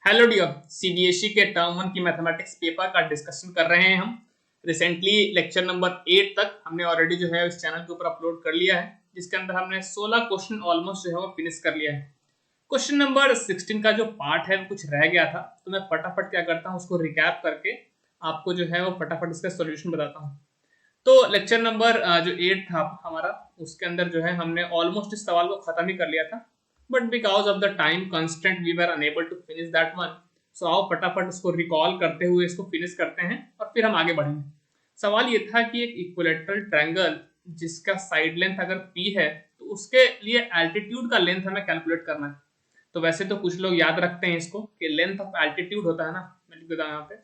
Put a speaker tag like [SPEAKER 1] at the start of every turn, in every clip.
[SPEAKER 1] Hello dear, CBSE के term 1 की mathematics paper का डिस्कशन कर रहे हैं हम। रिसेंटली लेक्चर नंबर 8 तक हमने ऑलरेडी जो है इस चैनल के ऊपर अपलोड कर लिया है, जिसके अंदर हमने 16 क्वेश्चन ऑलमोस्ट जो है वो फिनिश कर लिया है। क्वेश्चन नंबर 16 का जो पार्ट है वो कुछ रह गया था, तो मैं फटाफट क्या करता हूँ उसको रिकैप करके आपको जो है वो फटाफट इसका सोल्यूशन बताता हूँ। तो लेक्चर नंबर जो 8 था हमारा, उसके अंदर जो है हमने ऑलमोस्ट इस सवाल को खत्म ही कर लिया था, but because of the time constant we were unable to finish that one. So आओ फटाफट इसको रिकॉल करते हुए इसको फिनिश करते हैं और फिर हम आगे बढ़ेंगे। सवाल ये था कि एक इक्विलेटरल ट्रायंगल जिसका साइड लेंथ अगर पी है, तो उसके लिए एल्टीट्यूड का लेंथ हमें कैलकुलेट करना है। तो वैसे तो कुछ लोग याद रखते हैं इसको कि लेंथ ऑफ एल्टीट्यूड होता है ना, मैं लिख देता हूं यहाँ पे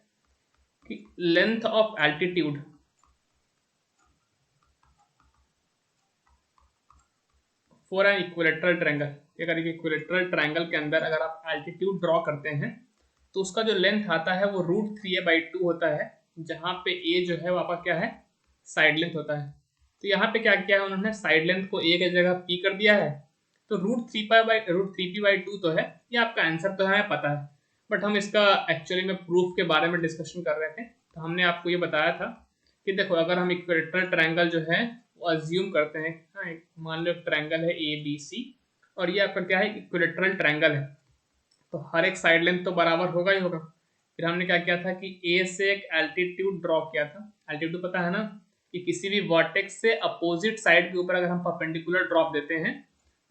[SPEAKER 1] कि length of altitude for an equilateral triangle. अगर एक इक्विलेटरल ट्रायंगल के अंदर अगर आप एल्टीट्यूड ड्रॉ करते हैं, तो उसका जो लेंथ आता है वो √3a/2 होता है, जहां पे a जो है वो आपका क्या है, साइड लेंथ होता है। तो यहाँ पे क्या किया है उन्होंने, साइड लेंथ को a की जगह p कर दिया है। तो √3p/2 तो है, ये आपका आंसर तो हमें पता है, बट हम इसका एक्चुअली में प्रूफ के बारे में डिस्कशन कर रहे थे। तो हमने आपको ये बताया था कि देखो, अगर हम इक्वेटरल ट्रायंगल जो है वो अज्यूम करते हैं, हाँ, मान लो ट्रायंगल है ए बी सी, और ये आपका क्या है, इक्वेटरल ट्रायंगल है, तो हर एक साइड लेंथ तो बराबर होगा ही होगा। फिर हमने क्या किया था कि ए से एक एल्टीट्यूड ड्रॉ किया था। एल्टीट्यूड पता है ना, कि किसी भी वर्टेक्स से अपोजिट साइड के ऊपर अगर हम परपेंडिकुलर ड्रॉप देते हैं,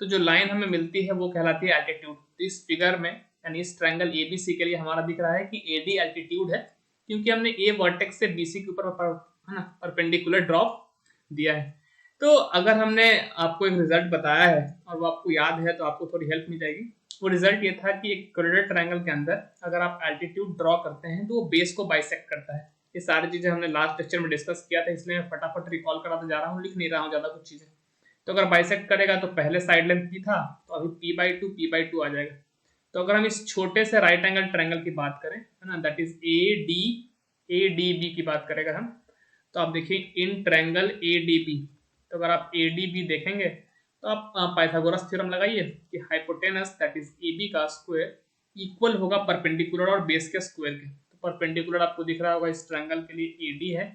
[SPEAKER 1] तो जो लाइन हमें मिलती है वो कहलाती है एल्टीट्यूड। तो इस फिगर में यानी इस ट्रायंगल एबीसी के लिए हमारा दिख रहा है कि एडी एल्टीट्यूड है, क्योंकि हमने ए वर्टेक्स से बीसी के ऊपर है ना परपेंडिकुलर ड्रॉप दिया है। तो अगर हमने आपको एक रिजल्ट बताया है और वो आपको याद है, तो आपको थोड़ी हेल्प मिल जाएगी। वो रिजल्ट ये था कि एक कोऑर्डिनेट ट्रायंगल के अंदर अगर आप एल्टीट्यूड ड्रॉ करते हैं, तो वो बेस को बाइसेक्ट करता है। ये सारी चीजें हमने लास्ट लेक्चर में डिस्कस किया था, इसलिए मैं फटाफट रिकॉल कराते जा रहा हूँ, लिख नहीं रहा हूँ ज्यादा कुछ चीजें। तो अगर बाइसेक्ट करेगा तो पहले साइड लेंथ p था, तो अभी p/2 आ जाएगा। तो अगर हम इस छोटे से राइट एंगल ट्रायंगल की बात करें, है ना, that is A D B की बात करें अगर हम, तो आप देखिए in triangle A D B, तो अगर आप ए डी बी देखेंगे, तो आप पाइथागोरस थ्योरम लगाइए कि hypotenuse that is A B का स्क्वायर इक्वल होगा परपेंडिकुलर और बेस के स्क्वायर के। तो परपेंडिकुलर आपको दिख रहा होगा इस ट्रायंगल के लिए ए डी है,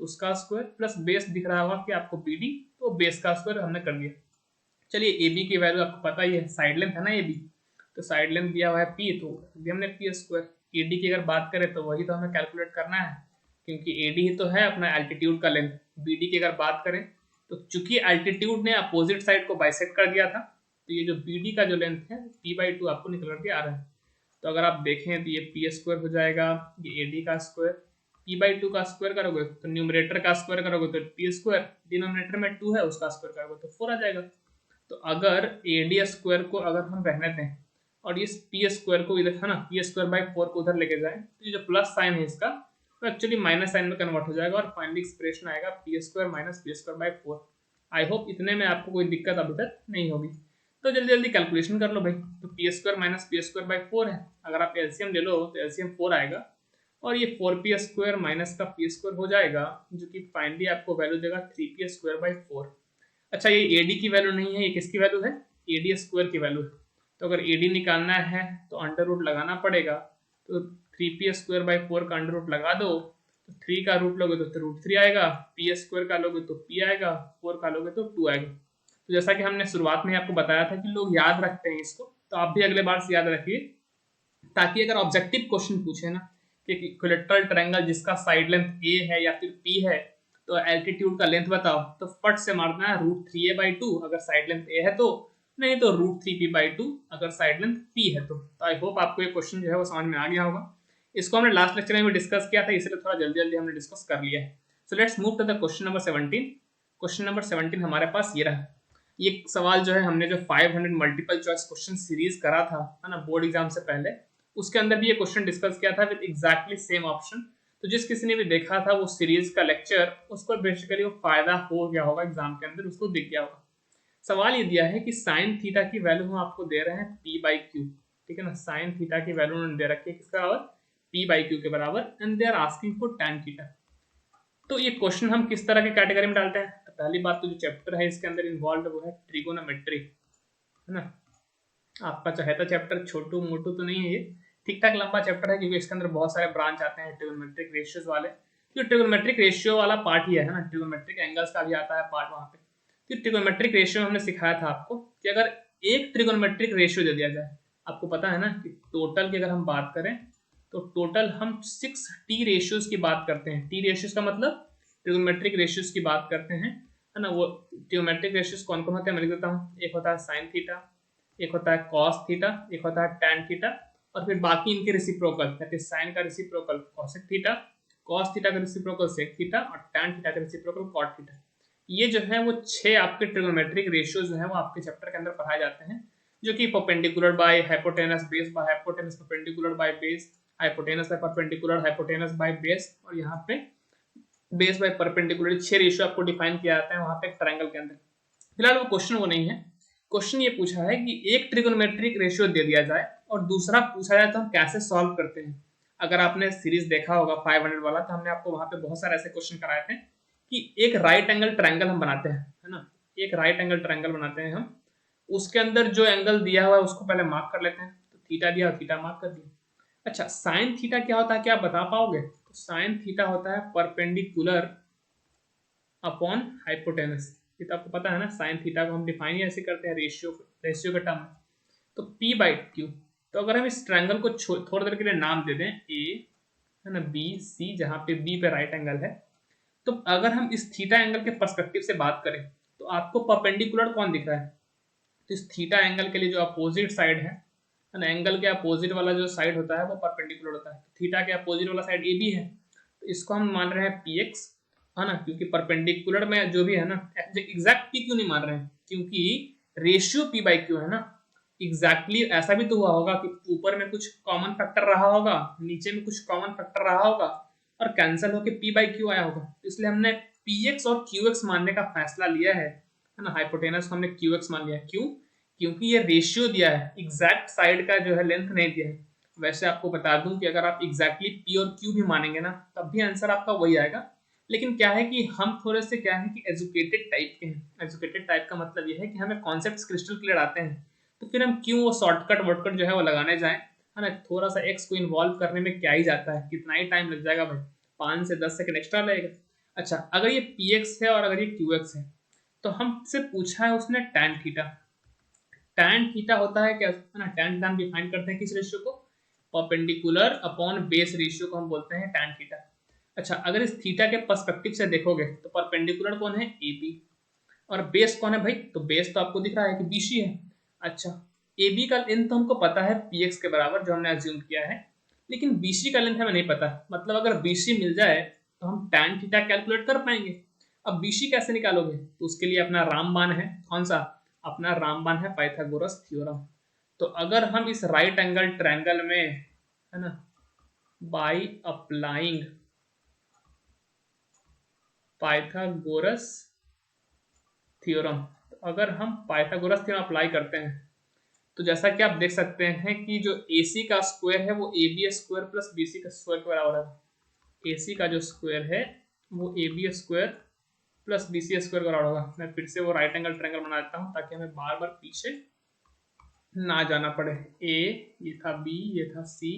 [SPEAKER 1] तो उसका स्क्वायर प्लस बेस दिख रहा होगा कि आपको बी डी, तो बेस का स्क्वायर हमने कर दिया। चलिए ए बी की वैल्यू आपको पता ही है, साइड लेंथ है ना ए बी, तो साइड लेंथ दिया हुआ है पी, तो भी हमने पी स्क्वायर। ए डी की अगर बात करें तो वही तो हमें कैलकुलेट करना है, क्योंकि ए डी ही तो है अपना एल्टीट्यूड का लेंथ। बी डी की अगर बात करें, तो चूंकि एल्टीट्यूड ने अपोजिट साइड को बाइसेक्ट कर दिया था, तो ये जो बी डी का जो लेंथ है p/2 आपको निकल करके आ रहा है। तो अगर आप देखें तो ये पी स्क्वायर हो जाएगा, ये ए डी का स्क्वायर, p/2 का स्क्वायर करोगे तो न्यूमरेटर का स्क्वायर करोगे तो टी स्क्वायर, डिनोमिनेटर में 2 है उसका स्क्वायर करोगे तो 4 आ जाएगा। तो अगर ए डी स्क्वायर को अगर हम रहने दें और इस पी स्क्वायर को इधर, है ना, p²/4 को उधर लेके जाएं, तो ये जो प्लस साइन है इसका, तो एक्चुअली माइनस साइन में कन्वर्ट हो जाएगा और फाइनली एक्सप्रेशन आएगा p² - p²/4। आई होप इतने में आपको कोई दिक्कत अभी तक नहीं होगी। तो जल्दी जल्दी कैलकुलेशन कर लो भाई। तो p² - p²/4 है, अगर आप एलसीएम ले लो तो एलसीएम 4 आएगा, और ये 4p² माइनस का p² हो जाएगा, जो कि फाइनली आपको वैल्यू देगा 3p²/4। अच्छा, ये एडी की वैल्यू नहीं है, ये किसकी वैल्यू है, एडी स्क्वायर की वैल्यू है। तो अगर एडी निकालना है तो अंडर रूट लगाना पड़ेगा, तो 3p²/4 का अंडर रूट लगा दो, तो 3 का रूट लोगे तो √3 आएगा, p² का लोगे तो p आएगा, 4 का लोगे तो 2 आएगा। तो जैसा कि हमने शुरुआत में आपको बताया था कि लोग याद रखते हैं इसको, तो आप भी अगले बार से याद रखिए, ताकि अगर ऑब्जेक्टिव क्वेश्चन पूछे ना कि इक्विलेटरल ट्रायंगल जिसका साइड लेंथ ए है या फिर पी है, तो एल्टीट्यूड का लेंथ बताओ, तो फट से मारना है √3a/2 अगर साइड लेंथ ए है तो, नहीं तो √3p/2 अगर साइड लेंथ p है तो। आई होप आपको ये क्वेश्चन जो है वो समझ में आ गया होगा। इसको हमने लास्ट लेक्चर में भी डिस्कस किया था, इसलिए थोड़ा जल्दी जल्दी हमने डिस्कस कर लिया है। So let's move to the question number 17। Question number 17 हमारे पास ये रहा। ये सवाल जो है, हमने जो 500 मल्टीपल चॉइस क्वेश्चन सीरीज करा था, है ना, बोर्ड एग्जाम से पहले, उसके अंदर भी ये क्वेश्चन डिस्कस किया था विद एग्जैक्टली सेम ऑप्शन। तो जिस किसी ने भी देखा था वो सीरीज का लेक्चर, उसको बेसिकली वो फायदा हो गया होगा एग्जाम के अंदर, उसको दिख गया होगा। सवाल ये दिया है कि साइन थीटा की वैल्यू हम आपको दे रहे हैं p/q, ठीक है ना, साइन थीटा की वैल्यू उन्होंने दे रखी है किसके बराबर, p/q के बराबर, and they are asking for tan theta. तो ये क्वेश्चन हम किस तरह की कैटेगरी में डालते हैं, तो पहली बात तो जो चैप्टर है इसके अंदर इन्वॉल्व वो है ट्रिगोनोमेट्री, है ना। आपका चाहे तो चैप्टर छोटू मोटू तो नहीं है ये, ठीक ठाक लंबा चैप्टर है क्योंकि इसके अंदर बहुत सारे ब्रांच आते हैं ट्रिगोनोमेट्रिक रेशियोज वाले। जो ट्रिगोनोमेट्रिक रेशियो वाला पार्ट ही है ना, ट्रिगोनोमेट्रिक एंगल्स का भी आता है पार्ट वहाँ पे। तो ट्रिगोनोमेट्रिक रेशियो हमने सिखाया था आपको कि अगर एक ट्रिगोनोमेट्रिक रेशियो दे दिया जाए, आपको पता है ना कि टोटल की अगर हम बात करें तो टोटल हम 6 टी रेशियोज की बात करते हैं। टी रेशियोज का मतलब ट्रिगोनोमेट्रिक रेशियोज की बात करते हैं, है ना। वो ट्रिगोनोमेट्रिक रेशियोज कौन कौन होते हैं मैं लिख देता हूँ। एक होता है साइन थीटा, एक होता है कॉस थीटा, एक होता है टैन थीटा, और फिर बाकी इनके रेसिप्रोकल, दैट इज साइन का reciprocal cosec theta, cos theta का रेसिप्रोकल सेक थीटा और टैन थीटा का रेसिप्रोकल कॉट थीटा। ये जो है वो 6 आपके ट्रिगोनोमेट्रिक रेशियोज जो है वो आपके चैप्टर के अंदर पढ़ाए जाते हैं, जो कि perpendicular by hypotenuse base by hypotenuse perpendicular by base, hypotenuse by perpendicular hypotenuse by base, और यहाँ पे बेस बाय परपेंडिकुलर 6 रेशियो आपको डिफाइन किया जाता है वहां पे ट्रायंगल के अंदर। फिलहाल वो क्वेश्चन वो नहीं है। क्वेश्चन ये पूछा है कि एक ट्रिगोनोमेट्रिक रेशियो दे दिया जाए और दूसरा पूछा जाए तो हम कैसे सॉल्व करते हैं। अगर आपने सीरीज देखा होगा 500 वाला, तो हमने आपको वहां पे बहुत सारे ऐसे क्वेश्चन कराए थे कि एक राइट एंगल ट्रायंगल हम बनाते हैं, है ना। एक राइट एंगल ट्रायंगल बनाते हैं हम, उसके अंदर जो एंगल दिया हुआ है उसको पहले मार्क कर लेते हैं। तो थीटा दिया, थीटा मार्क कर दिया। अच्छा, साइन थीटा क्या होता है, क्या आप बता पाओगे? तो साइन थीटा होता है परपेंडिकुलर अपॉन हाइपोटेनस। ये तो आपको पता है ना, साइन थीटा को हम डिफाइन ऐसे करते हैं रेशियो के टर्म में। तो P बाई क्यू। तो अगर हम इस ट्रायंगल को थोड़ी देर के लिए नाम दे दें A, है ना, B C, जहां पे B पे राइट एंगल है, तो अगर हम इस थीटा एंगल के पर्सपेक्टिव से बात करें तो आपको परपेंडिकुलर कौन दिख रहा है? तो इस थीटा एंगल के लिए जो अपोजिट साइड है ना, एंगल के अपोजिट वाला जो साइड होता है वो परपेंडिकुलर होता है। थीटा के अपोजिट वाला साइड ए बी है, तो इसको हम मान रहे हैं पी एक्स, है ना, क्योंकि परपेंडिकुलर में जो भी है ना, एग्जैक्ट पी क्यों नहीं मान रहे हैं? क्योंकि रेशियो पी बाई क्यू है ना। एग्जैक्टली ऐसा भी तो हुआ होगा कि ऊपर में कुछ कॉमन फैक्टर रहा होगा, नीचे में कुछ कॉमन फैक्टर रहा होगा और कैंसिल होकर पी बाई क्यू आया होगा। इसलिए हमने पी एक्स और क्यू एक्स मानने का फैसला लिया है ना। हाइपोटेनस को हमने क्यू एक्स मान लिया। क्यों? क्योंकि ये रेशियो दिया है, एग्जैक्ट साइड का जो है लेंथ नहीं दिया है। वैसे आपको बता दूं कि अगर आप एग्जैक्टली पी और क्यू भी मानेंगे ना, तब भी आंसर आपका वही आएगा। लेकिन क्या है कि हम थोड़े से क्या है कि एजुकेटेड टाइप के हैं। एजुकेटेड टाइप का मतलब ये है कि हमें कॉन्सेप्ट्स क्रिस्टल क्लियर आते हैं, तो फिर हम क्यों वो शॉर्टकट वॉर्टकट जो है वो लगाने जाएं, है ना। थोड़ा सा एक्स को इन्वॉल्व करने में क्या ही जाता है, कितना ही टाइम लग जाएगा भाई, 5 से 10 सेकंड एक्स्ट्रा लगेगा। अच्छा, अगर ये पी एक्स है और अगर ये क्यू एक्स है, तो हमसे पूछा है उसने टैन थीटा। टैन थीटा होता है क्या, है ना, टैन थीटा हम डिफाइन करते हैं किस रेशियो को? परपेंडिकुलर अपॉन बेस रेशियो को हम बोलते हैं टैन थीटा। अच्छा, अगर इस थीटा के पर्सपेक्टिव से देखोगे तो परपेंडिकुलर कौन है? ए बी, और बेस कौन है भाई? तो बेस तो आपको दिख रहा है कि बीसी है। अच्छा, ए बी का लेंथ तो हमको पता है पी एक्स के बराबर, जो हमने अज्यूम किया है, लेकिन बीसी का लेंथ हमें नहीं पता। मतलब अगर बीसी मिल जाए तो हम टैन थीटा कैलकुलेट कर पाएंगे। अब बीसी कैसे निकालोगे? तो उसके लिए अपना रामबाण है, कौन सा? अपना रामबाण है पाइथागोरस थ्योरम। तो अगर हम इस राइट एंगल ट्रायंगल में, है ना, बाय अप्लाइंग पाइथागोरस थ्योरम, तो अगर हम पाइथागोरस थ्योरम अप्लाई करते हैं तो जैसा कि आप देख सकते हैं कि जो AC का स्क्वायर है वो AB स्क्वायर प्लस BC का स्क्वायर के बराबर है। AC का जो स्क्वायर है वो AB square plus BC square के बराबर होगा। मैं फिर से वो राइट एंगल ट्रायंगल बना देता हूँ ताकि हमें बार बार पीछे ना जाना पड़े। A, ये था B, ये था C,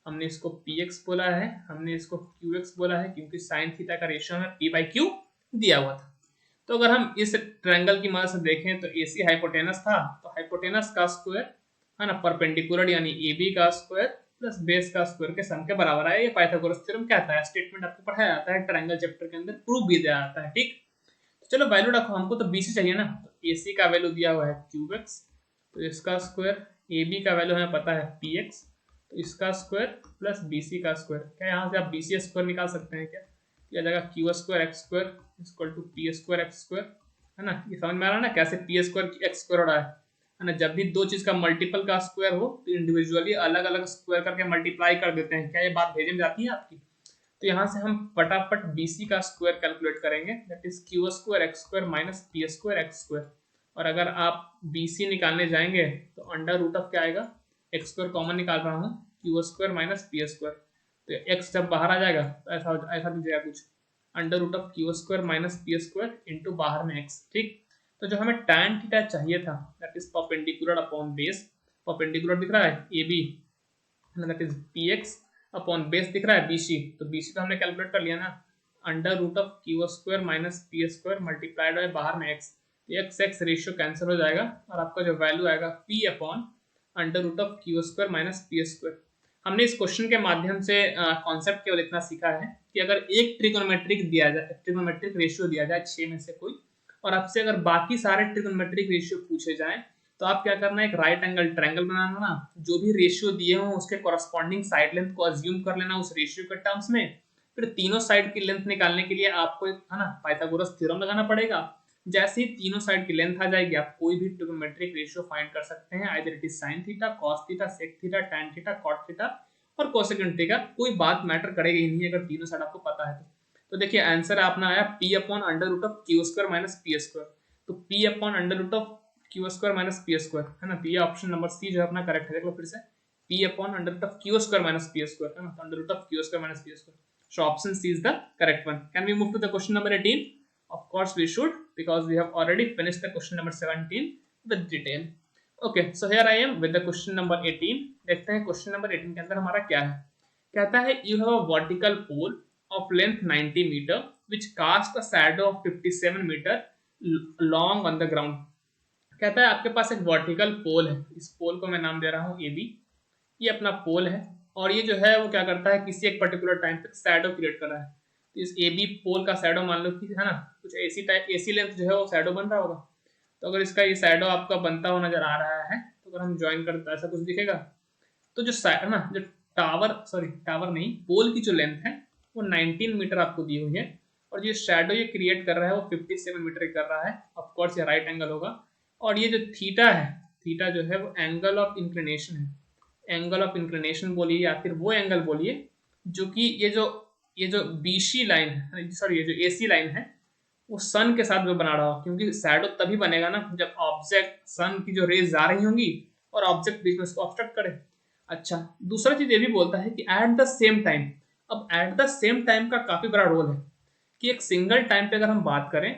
[SPEAKER 1] हमने इसको PX बोला है, हमने इसको QX बोला है, क्योंकि साइन थीटा का रेशियो हमें P बाई Q दिया हुआ था। तो अगर हम इस ट्रायंगल की मदद से देखें तो AC हाइपोटेनस था, तो हाइपोटेनस का स्क्वायर, है ना, परपेंडिकुलर यानी AB का स्क्वायर प्लस बेस का स्क्वायर के सम के बराबर है। ये पाइथागोरस थ्योरम कहता है, स्टेटमेंट आपको पढ़ाया जाता है ट्रायंगल चैप्टर के अंदर, प्रूफ भी दिया जाता है। ठीक, तो चलो वैल्यू रखो, हमको तो BC चाहिए ना। तो AC का वैल्यू दिया हुआ है QX, तो इसका स्क्वायर, AB का वैल्यू हमें पता है PX, तो इसका स्क्वायर प्लस BC का स्क्वायर। क्या यहाँ से आप BC स्क्वायर निकाल सकते हैं क्या? यह जगह Q square X square equal to P square X square, है ना। ये समझ में आ रहा है ना कैसे पी स्क्वायर एक्स स्क्वायर हो रहा है ना। जब भी दो चीज का मल्टीपल का स्क्वायर हो तो इंडिविजुअली अलग अलग स्क्वायर करके मल्टीप्लाई कर देते हैं। क्या ये बात भेजे में जाती है आपकी? तो यहाँ से हम फटाफट BC का स्क्वायर कैलकुलेट करेंगे, that is Q square X square minus P square X square. और अगर आप BC निकालने जाएंगे तो अंडर रूट ऑफ क्या आएगा? एक्स स्क्वायर कॉमन निकाल रहा हूँ, Q square minus P square, तो एक्स जब बाहर आ जाएगा तो ऐसा दीजिएगा कुछ, under root of Q square minus P square into बाहर में एक्स। ठीक, तो जो हमें टैन थीटा चाहिए था, that is perpendicular upon base, perpendicular दिख रहा है AB, that is P x upon base दिख रहा है बीसी, तो बीसी तो हमने कैलकुलेट कर लिया ना, under root of Q square minus P square multiplied by बाहर में X, X X ratio cancel हो जाएगा और आपका जो वैल्यू आएगा P upon under root of Q square minus P square. हमने इस क्वेश्चन के माध्यम से कॉन्सेप्ट केवल इतना सीखा है कि अगर एक ट्रिगोनोमेट्रिक दिया जाए, ट्रिगोनोमेट्रिक रेशियो दिया जाए 6 में से कोई, और आपसे अगर बाकी सारे ट्रिगोनोमेट्रिक रेशियो पूछे जाएं, तो आप क्या करना है, एक राइट एंगल ट्रायंगल बनाना ना, जो भी रेशियो दिए हों उसके कॉरस्पॉन्डिंग साइड लेंथ को अज्यूम कर लेना उस रेशियो के टर्म्स में, फिर तीनों साइड की लेंथ निकालने के लिए आपको एक है ना पाइथागोरस थ्योरम लगाना पड़ेगा। जैसे ही तीनों साइड की लेंथ आ जाएगी, आप कोई भी ट्रिगोनोमेट्रिक रेशियो फाइंड कर सकते हैं, either it is sin theta, cos theta, sec theta, tan theta, cot theta और कोसेकेंट थीटा, कोई बात मैटर करेगी ही नहीं अगर तीनों साइड आपको पता है तो देखिए आंसर अपना आया p upon under root of Q square minus P square. तो p upon under root of Q square minus P square है ना, तो ये ऑप्शन नंबर सी जो है अपना करेक्ट है। देख लो फिर से, p upon under root of Q square minus P square है ना, under root of Q square minus P square. So option C is the correct one. Can we move to the question number 18? Of course we should, because we have already finished the question number 17 with detail. Okay, so here I am with the question number 18. देखते हैं question number 18 के अंदर हमारा क्या है। कहता है you have a vertical pole of length 90 meter which cast a shadow of 57 meter long on the ground. कहता है आपके पास एक वर्टिकल पोल है, इस पोल को मैं नाम दे रहा हूँ ए बी, ये अपना पोल है और ये जो है वो क्या करता है, किसी एक पर्टिकुलर टाइम पे शैडो क्रिएट कर रहा है। तो इस ए बी पोल का शैडो मान लो कि है ना कुछ एसी टाइप, एसी लेंथ जो है वो शैडो बन रहा होगा। तो अगर इसका ये शैडो आपका बनता हुआ नजर आ रहा है, तो अगर हम ज्वाइन करते हैं ऐसा कुछ दिखेगा। तो जो है ना जो टावर नहीं, पोल की जो लेंथ है वो 19 मीटर आपको दी हुई है और जो शैडो ये क्रिएट कर रहा है वो 57 मीटर कर रहा है। ऑफकोर्स ये राइट एंगल होगा और ये जो थीटा है, थीटा जो है वो एंगल ऑफ इंक्लिनेशन है। एंगल ऑफ इंक्लिनेशन बोलिए या फिर वो एंगल बोलिए जो कि ये जो बीसी लाइन है, सॉरी ये जो एसी लाइन है वो सन के साथ में बना रहा हो, क्योंकि शैडो तभी बनेगा ना जब ऑब्जेक्ट सन की जो रेज जा रही होंगी और ऑब्जेक्ट बीच में उसको ऑब्स्ट्रक्ट करे। अच्छा, दूसरा चीज ये भी बोलता है कि एट द सेम टाइम, अब एट द सेम टाइम का काफी बड़ा रोल है कि एक सिंगल टाइम पे अगर हम बात करें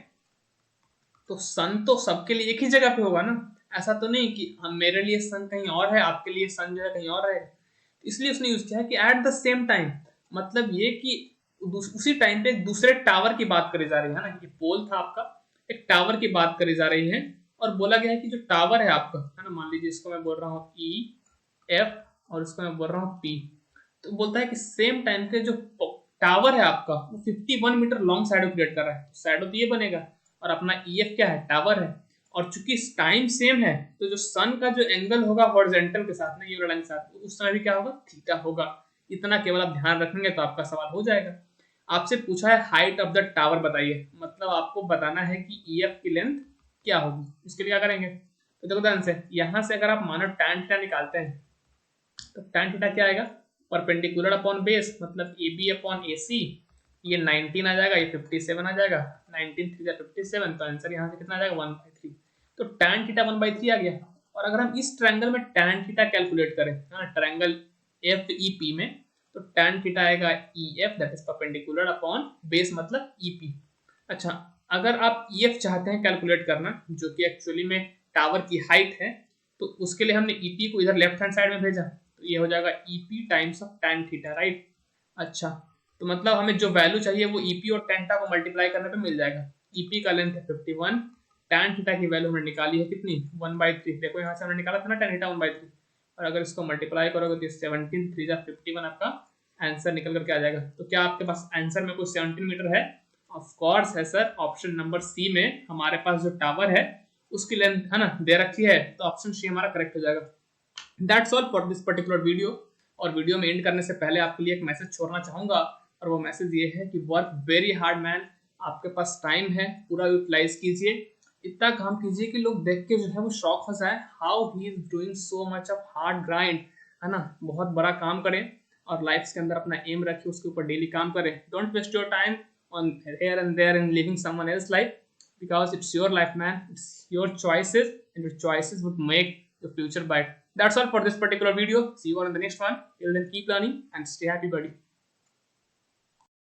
[SPEAKER 1] तो सन तो सबके लिए एक ही जगह पे होगा ना, ऐसा तो नहीं कि हम मेरे लिए सन कहीं और है, आपके लिए सन जो है कहीं और है। इसलिए उसने यूज किया है कि एट द सेम टाइम, मतलब ये कि उसी टाइम पे एक दूसरे टावर की बात करी जा रही है ना, ये पोल था आपका, एक टावर की बात करी जा रही है और बोला गया है कि जो टावर है आपका है ना, मान लीजिए इसको मैं बोल रहा हूँ ई एफ और इसको मैं बोल रहा हूँ पी, तो बोलता है कि सेम टाइम के जो टावर है आपका वो 51 मीटर लॉन्ग शैडो क्रिएट कर रहा है, शैडो तो ये बनेगा और अपना ई एफ क्या है, टावर है। और चूंकि टाइम सेम है तो जो सन का जो एंगल होगा हॉरिजॉन्टल के साथ में, ये लाइन के साथ, उस समय भी क्या होगा, थीटा होगा। इतना केवल आप ध्यान रखेंगे तो आपका सवाल हो जाएगा। आपसे पूछा है हाइट ऑफ द टावर बताइए, मतलब आपको बताना है कि ई एफ की लेंथ क्या होगी। इसके लिए क्या करेंगे, तो देखो ध्यान से, यहां से अगर आप मानो tan थीटा निकालते हैं तो tan थीटा क्या आएगा, परपेंडिकुलर अपॉन बेस, मतलब ए बी अपॉन ए सी, ये 19 आ जाएगा, ये 57 आ जाएगा, 19 3 57, तो आंसर यहाँ से कितना आ जाएगा 1/3। तो tan थीटा 1/3 आ गया। और अगर हम इस ट्रायंगल में tan थीटा कैलकुलेट करें, हाँ ट्रायंगल एफ ई पी में, तो tan थीटा आएगा E F that is perpendicular upon base मतलब ई पी। अच्छा, अगर आप ई एफ चाहते हैं कैलकुलेट करना, जो कि एक्चुअली में टावर की हाइट है, तो उसके लिए हमने ई पी को इधर लेफ्ट हैंड साइड में भेजा, तो ये हो जाएगा E P times of tan theta, right. अच्छा, तो मतलब हमें जो वैल्यू चाहिए वो ईपी और tan थीटा को मल्टीप्लाई करने पे मिल जाएगा। ईपी का लेंथ है 51, tan थीटा की वैल्यू हमने निकाली है कितनी, 1/3। देखो यहाँ से हमने निकाला था ना tan थीटा 1/3, और अगर इसको मल्टीप्लाई करोगे तो 17 3 51 आपका आंसर निकल करके आ जाएगा। तो क्या आपके पास आंसर में कोई 17 मीटर है? ऑफ कोर्स है सर, ऑप्शन नंबर सी में हमारे पास जो टावर है उसकी लेंथ है ना दे रखी है, तो ऑप्शन सी हमारा करेक्ट हो जाएगा। That's all for this particular video. और वीडियो में एंड करने से पहले आपके लिए एक मैसेज छोड़ना चाहूंगा, और वो मैसेज ये है कि वर्क वेरी हार्ड मैन। आपके पास टाइम है, पूरा यूटिलाइज कीजिए, इतना काम कीजिए कि लोग देख के जो है वो शॉक हो जाए, how he is doing so much of hard grind, है ना। बहुत बड़ा काम करें और लाइफ के अंदर अपना एम रखिए, उसके ऊपर डेली काम करें। Don't waste your time on here and there in living someone else life, because it's your life, man. It's your choices, and your choices would make the future bright. That's all for this particular video. See you all in the next one. Till then, keep learning and stay happy, buddy.